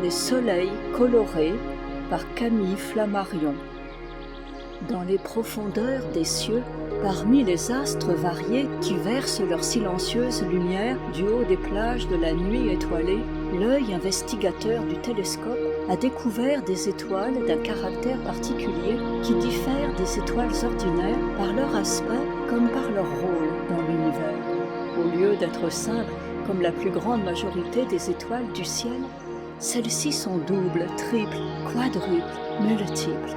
Les soleils colorés par Camille Flammarion. Dans les profondeurs des cieux, parmi les astres variés qui versent leur silencieuse lumière du haut des plages de la nuit étoilée, l'œil investigateur du télescope a découvert des étoiles d'un caractère particulier qui diffèrent des étoiles ordinaires par leur aspect comme par leur rôle dans l'univers. Au lieu d'être simples comme la plus grande majorité des étoiles du ciel, celles-ci sont doubles, triples, quadruples, multiples.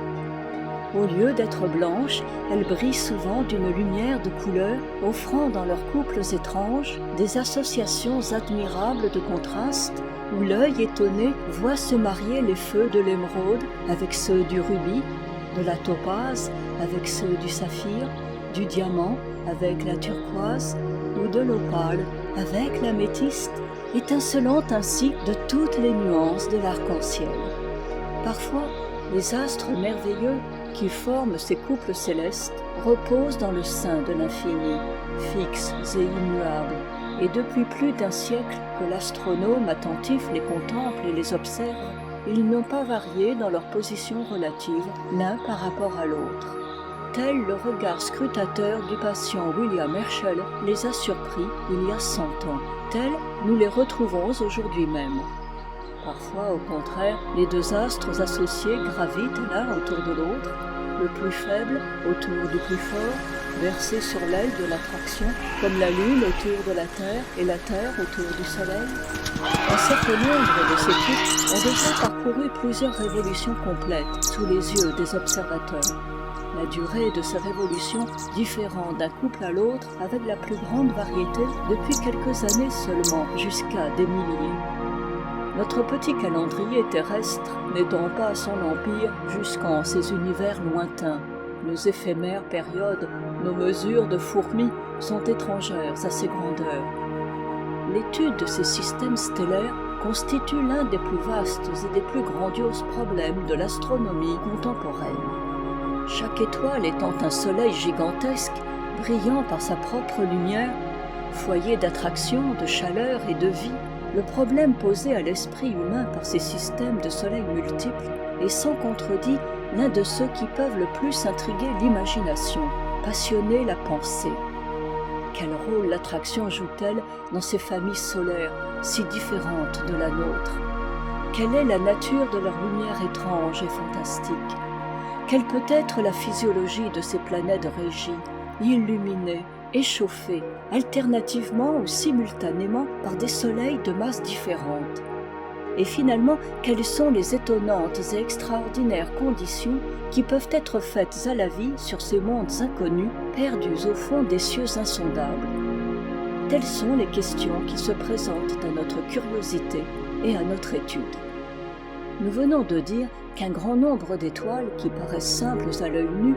Au lieu d'être blanches, elles brillent souvent d'une lumière de couleur, offrant dans leurs couples étranges des associations admirables de contrastes, où l'œil étonné voit se marier les feux de l'émeraude avec ceux du rubis, de la topaze avec ceux du saphir, du diamant avec la turquoise, ou de l'opale avec l'améthyste, étincelant ainsi de toutes les nuances de l'arc-en-ciel. Parfois, les astres merveilleux qui forment ces couples célestes reposent dans le sein de l'infini, fixes et immuables, et depuis plus d'un siècle que l'astronome attentif les contemple et les observe, ils n'ont pas varié dans leur position relative l'un par rapport à l'autre. Tel le regard scrutateur du patient William Herschel les a surpris il y a 100 ans. Tels, nous les retrouvons aujourd'hui même. Parfois, au contraire, les deux astres associés gravitent l'un autour de l'autre, le plus faible autour du plus fort, versés sur l'aile de l'attraction, comme la Lune autour de la Terre et la Terre autour du Soleil. Un certain nombre de ces types ont déjà parcouru plusieurs révolutions complètes sous les yeux des observateurs. La durée de ces révolutions différant d'un couple à l'autre avec la plus grande variété depuis quelques années seulement, jusqu'à des milliers. Notre petit calendrier terrestre n'étend pas son empire jusqu'en ces univers lointains. Nos éphémères périodes, nos mesures de fourmis sont étrangères à ces grandeurs. L'étude de ces systèmes stellaires constitue l'un des plus vastes et des plus grandioses problèmes de l'astronomie contemporaine. Chaque étoile étant un soleil gigantesque, brillant par sa propre lumière, foyer d'attraction, de chaleur et de vie, le problème posé à l'esprit humain par ces systèmes de soleils multiples est sans contredit l'un de ceux qui peuvent le plus intriguer l'imagination, passionner la pensée. Quel rôle l'attraction joue-t-elle dans ces familles solaires si différentes de la nôtre? Quelle est la nature de leur lumière étrange et fantastique? Quelle peut être la physiologie de ces planètes régies, illuminées, échauffées, alternativement ou simultanément par des soleils de masses différentes? Et finalement, quelles sont les étonnantes et extraordinaires conditions qui peuvent être faites à la vie sur ces mondes inconnus, perdus au fond des cieux insondables? Telles sont les questions qui se présentent à notre curiosité et à notre étude. Nous venons de dire qu'un grand nombre d'étoiles qui paraissent simples à l'œil nu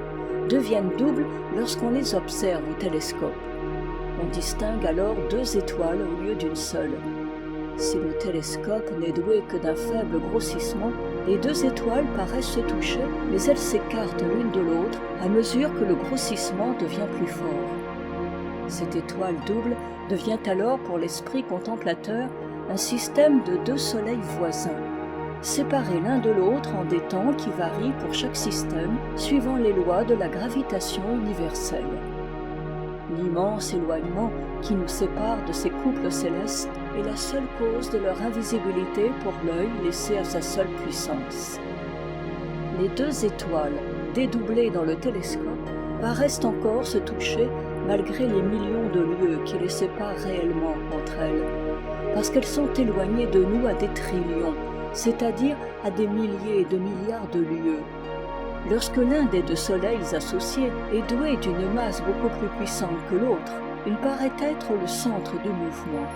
deviennent doubles lorsqu'on les observe au télescope. On distingue alors deux étoiles au lieu d'une seule. Si le télescope n'est doué que d'un faible grossissement, les deux étoiles paraissent se toucher, mais elles s'écartent l'une de l'autre à mesure que le grossissement devient plus fort. Cette étoile double devient alors pour l'esprit contemplateur un système de deux soleils voisins, séparés l'un de l'autre en des temps qui varient pour chaque système suivant les lois de la gravitation universelle. L'immense éloignement qui nous sépare de ces couples célestes est la seule cause de leur invisibilité pour l'œil laissé à sa seule puissance. Les deux étoiles, dédoublées dans le télescope, paraissent encore se toucher malgré les millions de lieues qui les séparent réellement entre elles, parce qu'elles sont éloignées de nous à des trillions, c'est-à-dire à des milliers de milliards de lieues. Lorsque l'un des deux soleils associés est doué d'une masse beaucoup plus puissante que l'autre, il paraît être le centre du mouvement,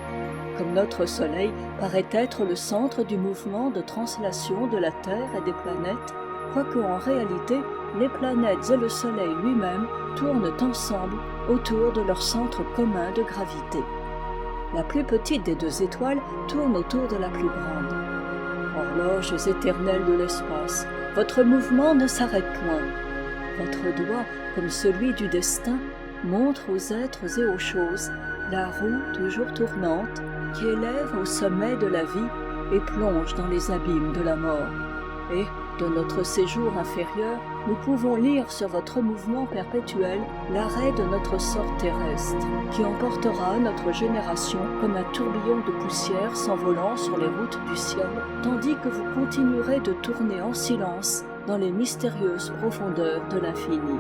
comme notre Soleil paraît être le centre du mouvement de translation de la Terre et des planètes, quoique en réalité, les planètes et le Soleil lui-même tournent ensemble autour de leur centre commun de gravité. La plus petite des deux étoiles tourne autour de la plus grande. Horloges éternelles de l'espace, votre mouvement ne s'arrête point. Votre doigt, comme celui du destin, montre aux êtres et aux choses la roue toujours tournante qui élève au sommet de la vie et plonge dans les abîmes de la mort. Et, de notre séjour inférieur, nous pouvons lire sur votre mouvement perpétuel l'arrêt de notre sort terrestre, qui emportera notre génération comme un tourbillon de poussière s'envolant sur les routes du ciel, tandis que vous continuerez de tourner en silence dans les mystérieuses profondeurs de l'infini.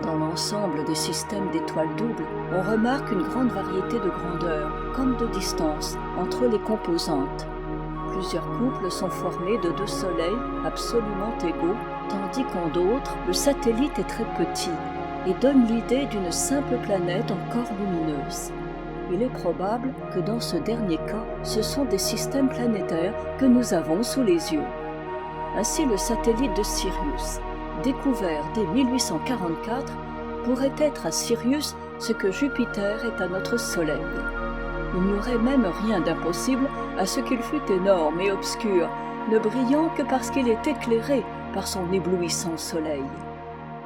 Dans l'ensemble des systèmes d'étoiles doubles, on remarque une grande variété de grandeur, comme de distance, entre les composantes. Plusieurs couples sont formés de 2 soleils absolument égaux, tandis qu'en d'autres, le satellite est très petit et donne l'idée d'une simple planète encore lumineuse. Il est probable que dans ce dernier cas, ce sont des systèmes planétaires que nous avons sous les yeux. Ainsi, le satellite de Sirius, découvert dès 1844, pourrait être à Sirius ce que Jupiter est à notre Soleil. Il n'y aurait même rien d'impossible à ce qu'il fût énorme et obscur, ne brillant que parce qu'il est éclairé par son éblouissant soleil.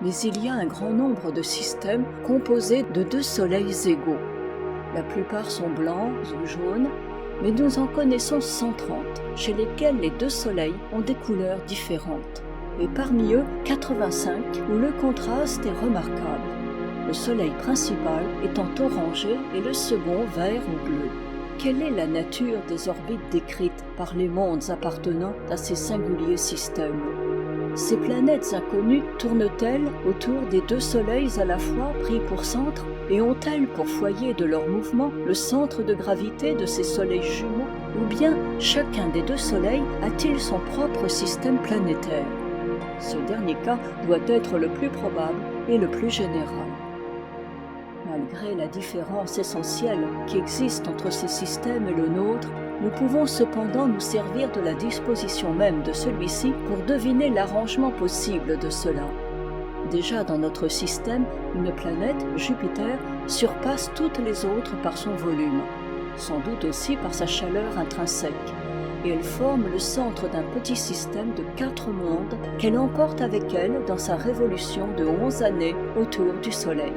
Mais il y a un grand nombre de systèmes composés de 2 soleils égaux. La plupart sont blancs ou jaunes, mais nous en connaissons 130, chez lesquels les 2 soleils ont des couleurs différentes. Et parmi eux, 85 où le contraste est remarquable. Le soleil principal étant orangé et le second vert ou bleu. Quelle est la nature des orbites décrites par les mondes appartenant à ces singuliers systèmes? Ces planètes inconnues tournent-elles autour des 2 soleils à la fois pris pour centre et ont-elles pour foyer de leur mouvement le centre de gravité de ces soleils jumeaux? Ou bien chacun des 2 soleils a-t-il son propre système planétaire? Ce dernier cas doit être le plus probable et le plus général. Malgré la différence essentielle qui existe entre ces systèmes et le nôtre, nous pouvons cependant nous servir de la disposition même de celui-ci pour deviner l'arrangement possible de cela. Déjà dans notre système, une planète, Jupiter, surpasse toutes les autres par son volume, sans doute aussi par sa chaleur intrinsèque, et elle forme le centre d'un petit système de 4 mondes qu'elle emporte avec elle dans sa révolution de 11 années autour du Soleil.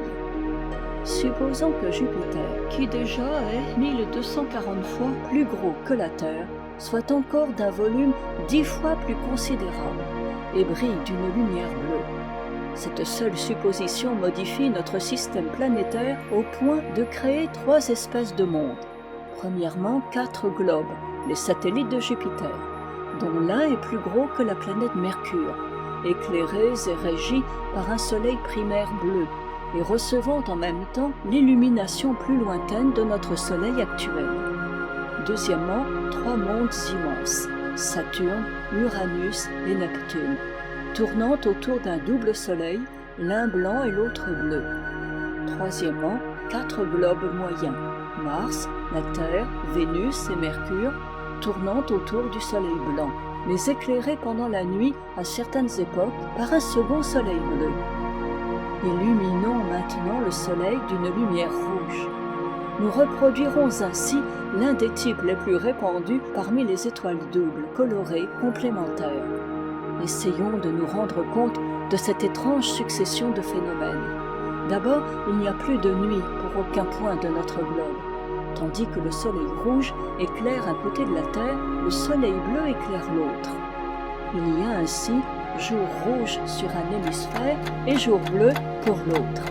Supposons que Jupiter, qui déjà est 1240 fois plus gros que la Terre, soit encore d'un volume 10 fois plus considérable et brille d'une lumière bleue. Cette seule supposition modifie notre système planétaire au point de créer 3 espèces de mondes. Premièrement, 4 globes, les satellites de Jupiter, dont l'un est plus gros que la planète Mercure, éclairés et régis par un soleil primaire bleu, et recevant en même temps l'illumination plus lointaine de notre Soleil actuel. Deuxièmement, 3 mondes immenses, Saturne, Uranus et Neptune, tournant autour d'un double Soleil, l'un blanc et l'autre bleu. Troisièmement, 4 globes moyens, Mars, la Terre, Vénus et Mercure, tournant autour du Soleil blanc, mais éclairés pendant la nuit à certaines époques par un second Soleil bleu. Illuminons maintenant le Soleil d'une lumière rouge. Nous reproduirons ainsi l'un des types les plus répandus parmi les étoiles doubles, colorées, complémentaires. Essayons de nous rendre compte de cette étrange succession de phénomènes. D'abord, il n'y a plus de nuit pour aucun point de notre globe. Tandis que le Soleil rouge éclaire un côté de la Terre, le Soleil bleu éclaire l'autre. Il y a ainsi jour rouge sur un hémisphère et jour bleu pour l'autre.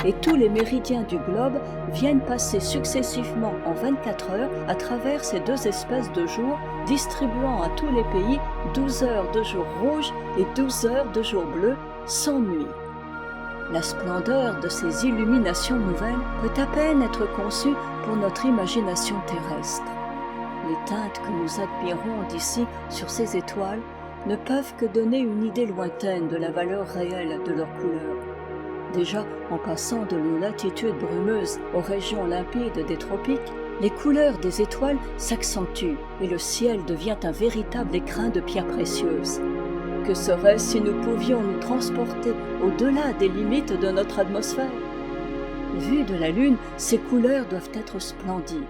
Et tous les méridiens du globe viennent passer successivement en 24 heures à travers ces 2 espèces de jours, distribuant à tous les pays 12 heures de jour rouge et 12 heures de jour bleu, sans nuit. La splendeur de ces illuminations nouvelles peut à peine être conçue pour notre imagination terrestre. Les teintes que nous admirons d'ici sur ces étoiles ne peuvent que donner une idée lointaine de la valeur réelle de leurs couleurs. Déjà, en passant de nos latitudes brumeuses aux régions limpides des tropiques, les couleurs des étoiles s'accentuent et le ciel devient un véritable écrin de pierres précieuses. Que serait-ce si nous pouvions nous transporter au-delà des limites de notre atmosphère? Vues de la Lune, ces couleurs doivent être splendides.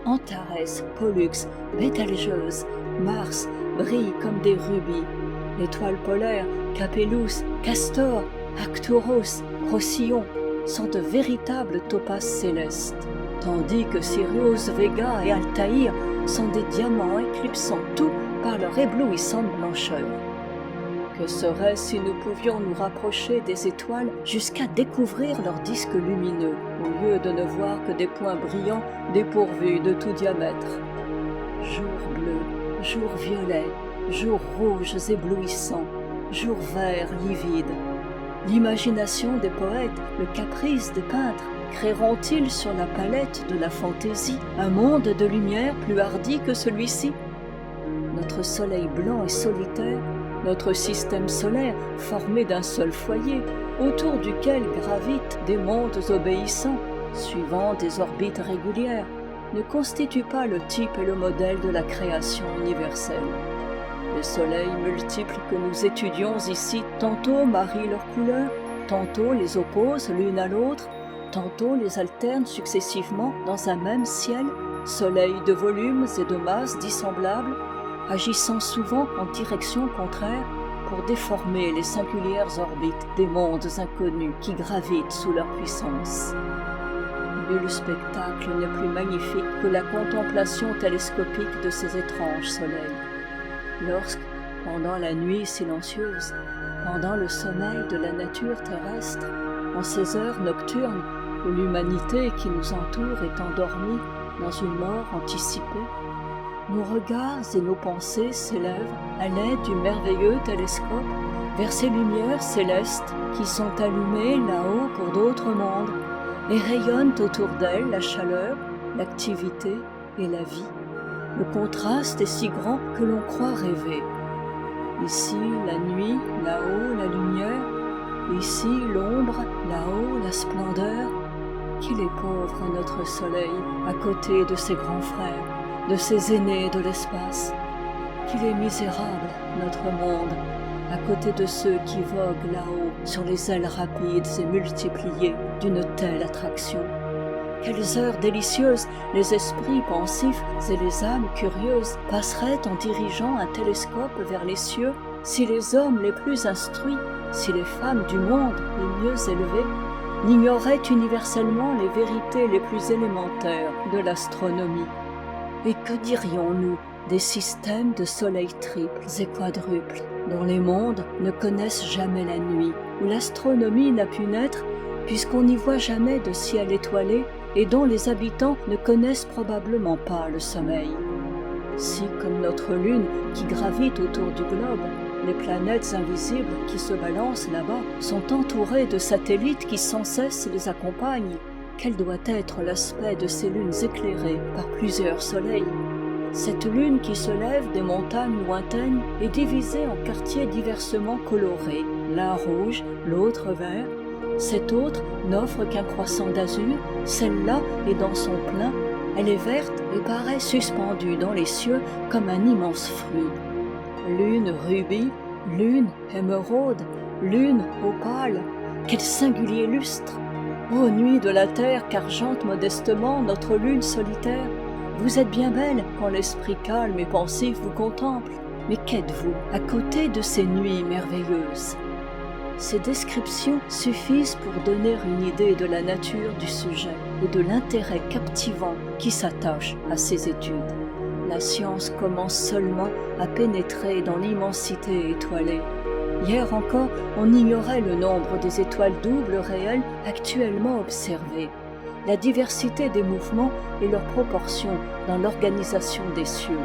Antares, Pollux, Bételgeuse, Mars brillent comme des rubis. L'étoile polaire, Capellus, Castor, Arcturus, Procyon sont de véritables topazes célestes. tandis que Sirius, Vega et Altaïr sont des diamants éclipsant tout par leur éblouissante blancheur. Que serait-ce si nous pouvions nous rapprocher des étoiles jusqu'à découvrir leurs disques lumineux, au lieu de ne voir que des points brillants dépourvus de tout diamètre? Jour bleu, jour violet, jours rouges éblouissants, jours verts livides. L'imagination des poètes, le caprice des peintres, créeront-ils sur la palette de la fantaisie un monde de lumière plus hardi que celui-ci? Notre soleil blanc et solitaire, notre système solaire formé d'un seul foyer, autour duquel gravitent des mondes obéissants, suivant des orbites régulières, ne constitue pas le type et le modèle de la création universelle. Les soleils multiples que nous étudions ici tantôt marient leurs couleurs, tantôt les opposent l'une à l'autre, tantôt les alternent successivement dans un même ciel, soleils de volumes et de masses dissemblables, agissant souvent en direction contraire pour déformer les singulières orbites des mondes inconnus qui gravitent sous leur puissance. Nul spectacle n'est plus magnifique que la contemplation télescopique de ces étranges soleils. Lorsque, pendant la nuit silencieuse, pendant le sommeil de la nature terrestre, en ces heures nocturnes où l'humanité qui nous entoure est endormie dans une mort anticipée, nos regards et nos pensées s'élèvent à l'aide du merveilleux télescope vers ces lumières célestes qui sont allumées là-haut pour d'autres mondes et rayonnent autour d'elles la chaleur, l'activité et la vie. Le contraste est si grand que l'on croit rêver. Ici la nuit, là-haut la lumière, ici l'ombre, là-haut la splendeur. Qu'il est pauvre notre soleil à côté de ses grands frères, de ses aînés de l'espace. Qu'il est misérable notre monde à côté de ceux qui voguent là-haut sur les ailes rapides et multipliées d'une telle attraction. Quelles heures délicieuses les esprits pensifs et les âmes curieuses passeraient en dirigeant un télescope vers les cieux si les hommes les plus instruits, si les femmes du monde les mieux élevées, n'ignoraient universellement les vérités les plus élémentaires de l'astronomie. Et que dirions-nous des systèmes de soleils triples et quadruples, dont les mondes ne connaissent jamais la nuit, où l'astronomie n'a pu naître puisqu'on n'y voit jamais de ciel étoilé et dont les habitants ne connaissent probablement pas le sommeil. Si, comme notre lune qui gravite autour du globe, les planètes invisibles qui se balancent là-bas sont entourées de satellites qui sans cesse les accompagnent, quel doit être l'aspect de ces lunes éclairées par plusieurs soleils? Cette lune qui se lève des montagnes lointaines est divisée en quartiers diversement colorés, l'un rouge, l'autre vert. Cette autre n'offre qu'un croissant d'azur, celle-là est dans son plein, elle est verte et paraît suspendue dans les cieux comme un immense fruit. Lune rubis, lune émeraude, lune opale, quel singulier lustre! Ô nuit de la terre qu'argente modestement notre lune solitaire, vous êtes bien belle quand l'esprit calme et pensif vous contemple, mais qu'êtes-vous à côté de ces nuits merveilleuses? Ces descriptions suffisent pour donner une idée de la nature du sujet et de l'intérêt captivant qui s'attache à ces études. La science commence seulement à pénétrer dans l'immensité étoilée. Hier encore, on ignorait le nombre des étoiles doubles réelles actuellement observées, la diversité des mouvements et leurs proportions dans l'organisation des cieux.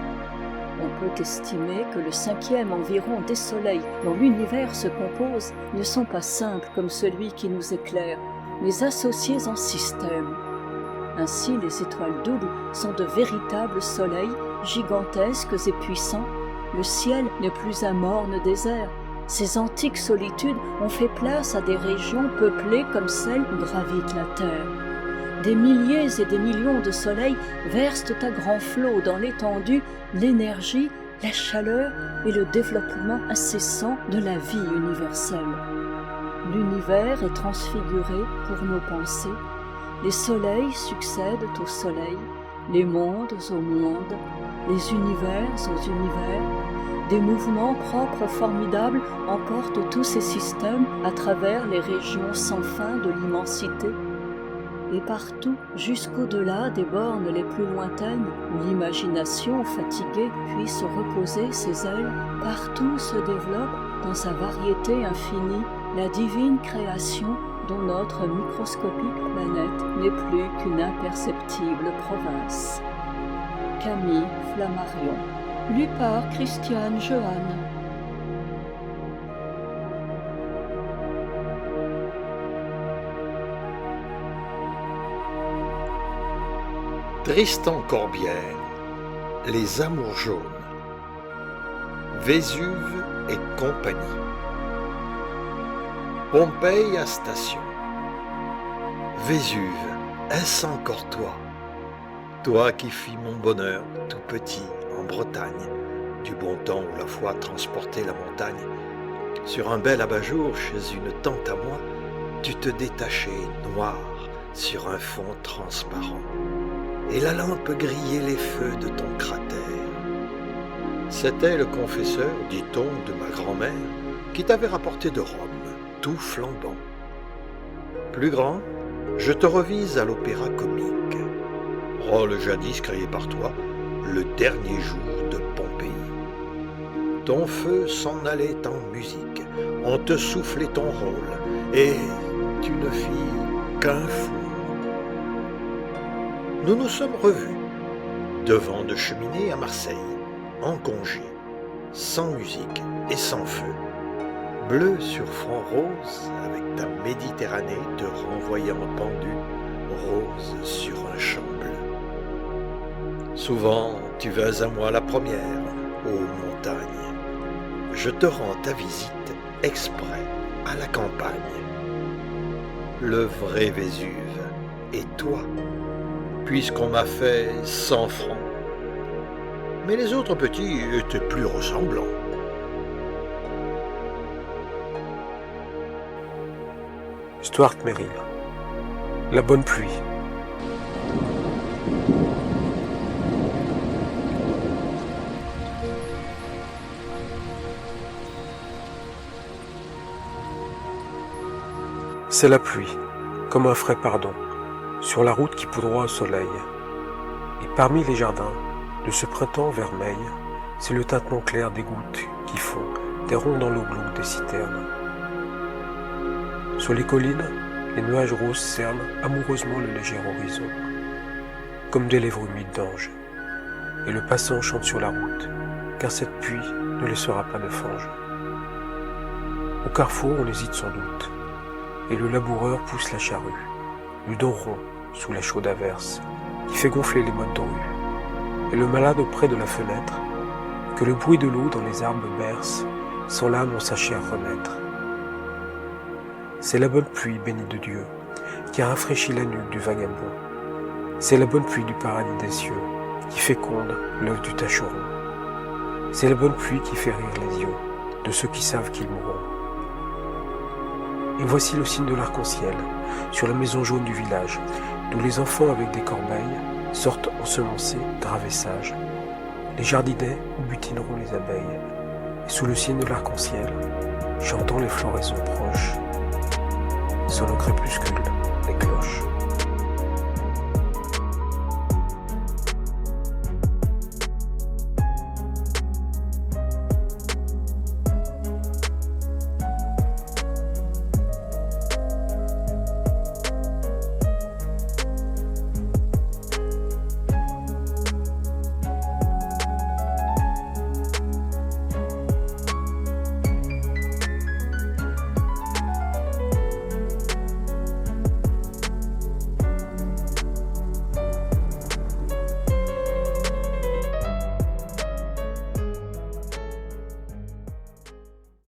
On peut estimer que le cinquième environ des soleils dont l'univers se compose ne sont pas simples comme celui qui nous éclaire, mais associés en système. Ainsi, les étoiles doubles sont de véritables soleils, gigantesques et puissants. Le ciel n'est plus un morne désert. Ces antiques solitudes ont fait place à des régions peuplées comme celles où gravite la Terre. Des milliers et des millions de soleils versent à grands flots dans l'étendue l'énergie, la chaleur et le développement incessant de la vie universelle. L'univers est transfiguré pour nos pensées. Les soleils succèdent aux soleils, les mondes aux mondes, les univers aux univers. Des mouvements propres formidables emportent tous ces systèmes à travers les régions sans fin de l'immensité. et partout, jusqu'au-delà des bornes les plus lointaines, où l'imagination fatiguée puisse reposer ses ailes, partout se développe, dans sa variété infinie, la divine création dont notre microscopique planète n'est plus qu'une imperceptible province. Camille Flammarion. Lu par Christiane Jehanne. Tristan Corbière, Les Amours jaunes, Vésuve et compagnie, Pompéi à station. Vésuve, est-ce encore toi? Toi qui fis mon bonheur tout petit en Bretagne, du bon temps où la foi transportait la montagne. Sur un bel abat-jour chez une tante à moi, tu te détachais noir sur un fond transparent. Et la lampe grillait les feux de ton cratère. C'était le confesseur, dit-on, de ma grand-mère, qui t'avait rapporté de Rome, tout flambant. Plus grand, je te revise à l'opéra comique. Rôle jadis créé par toi, le dernier jour de Pompéi. Ton feu s'en allait en musique, on te soufflait ton rôle, et tu ne fis qu'un four. Nous nous sommes revus, devant de cheminée à Marseille, en congé, sans musique et sans feu, bleu sur front rose, avec ta Méditerranée te renvoyant pendu, rose sur un champ bleu. Souvent tu viens à moi la première, ô montagne, je te rends ta visite exprès à la campagne. Le vrai Vésuve est toi, puisqu'on m'a fait 100 francs. Mais les autres petits étaient plus ressemblants. Stuart Merrill. La bonne pluie. C'est la pluie, comme un frais pardon, sur la route qui poudroie au soleil. Et parmi les jardins, de ce printemps vermeil, c'est le tintement clair des gouttes qui font des ronds dans l'eau glauque des citernes. Sur les collines, les nuages roses cernent amoureusement le léger horizon, comme des lèvres humides d'ange. Et le passant chante sur la route, car cette pluie ne laissera pas de fange. Au carrefour, on hésite sans doute, et le laboureur pousse la charrue, le dos rond sous la chaude averse, qui fait gonfler les mottes de rue. Et le malade auprès de la fenêtre, que le bruit de l'eau dans les arbres berce, sans l'âme en sa chair renaître. C'est la bonne pluie bénie de Dieu, qui a rafraîchi la nuque du vagabond. C'est la bonne pluie du paradis des cieux, qui féconde l'œuf du tâcheron. C'est la bonne pluie qui fait rire les yeux de ceux qui savent qu'ils mourront. Et voici le signe de l'arc-en-ciel, sur la maison jaune du village, d'où les enfants avec des corbeilles sortent ensemencés, graves et sages. Les jardinets où butineront les abeilles, et sous le signe de l'arc-en-ciel, chantant les floraisons proches, sonnent au crépuscule les cloches.